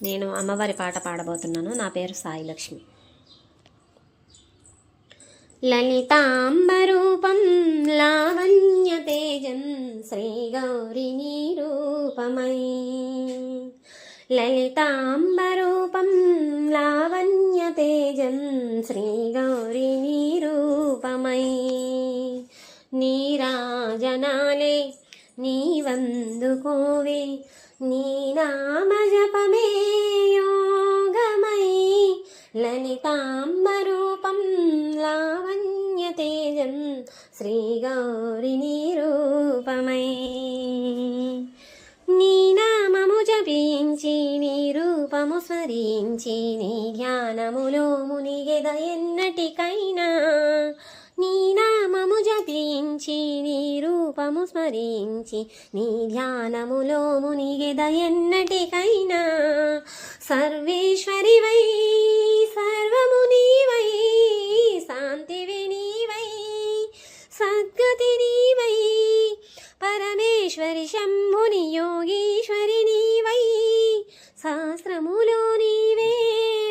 నేను అమ్మవారి పాట పాడబోతున్నాను. నా పేరు సాయి లక్ష్మి. లలితాంబరూపం లావణ్యతేజం శ్రీగౌరి నిరూపమై. లలితాంబరూపం లావణ్యతేజం శ్రీగౌరి నిరూపమై. నీరాజనాలే నీవందుకోవే, నీ నామ జపమే యోగమై. లలితాంబరూపం లావణ్యతేజం శ్రీగౌరి నిరూపమై. నీ నామము జపించి నీ రూపము స్మరించి నీ ధ్యానములో మునిగెద ఎన్నటికైనా. నీ నామము జపించి నీ రూపము స్మరించి నీ ధ్యానములో మునిగెద ఎన్నటికైనా. సర్వేశ్వరివై సర్వము నీవై, శాంతివి నీవై, సద్గతి నీవై, పరమేశ్వరి శంభుని యోగీశ్వరి నీవై. శాస్త్రములో నీవే,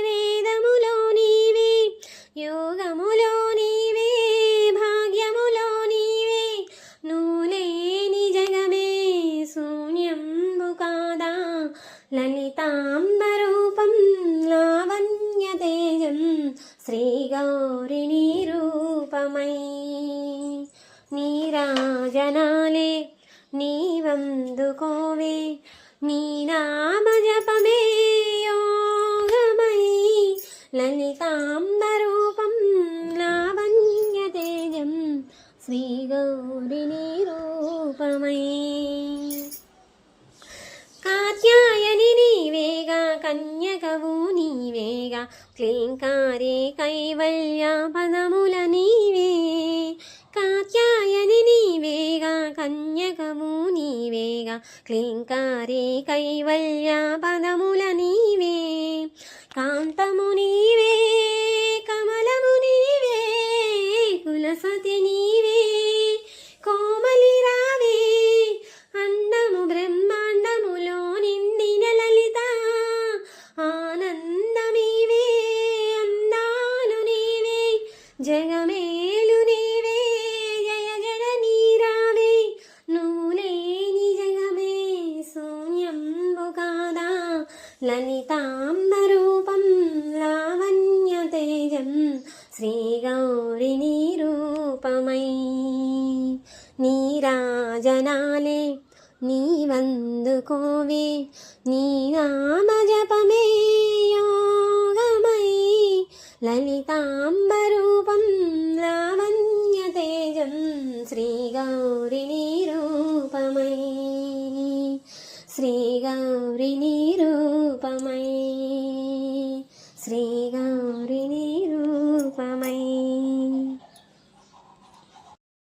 వేదములో నీవే, యోగములో నీవే, భాగ్యములో నీవే. నువ్వులేని జగమే శూన్యంబు కాదా. లలితాంబరూపం లావణ్యతేజం శ్రీగౌరి నిరూపమై. నీరాజనాలే నీవందుకోవే, నీ నామ జపమే యోగమై. లలితాంబరూపం లావణ్యతేజం శ్రీగౌరి నిరూపమై. కాత్యాయని నీవేగా, కన్యకవు నీవేగా, క్లీంకారే కైవల్య పదముల నీవే. కాత్యాయని నీవేగా, కన్యకము నీవేగా, క్లీంకారే కైవల్య పదముల నీవే. కాంతము నీవే, కమలము నీవే, కులసతి నీవే, కోమలి రావే. అండము బ్రహ్మాండములో నిండిన లలిత, ఆనందమీవే, అందాలు నీవే, జగమేలు నీవే, జయ జననీ రావే. నువ్వులేని జగమే శూన్యంబు కాదా. లలితాంబరూపం లావణ్యతేజం శ్రీగౌరి నిరూపమై. నీరాజనాలే నీవందుకోవే, నీ నామ జపమే యోగమై. లలితాంబరూపం లావణ్యతేజం శ్రీగౌరి నిరూపమై. శ్రీగౌరి నిరూపమై. శ్రీగౌరి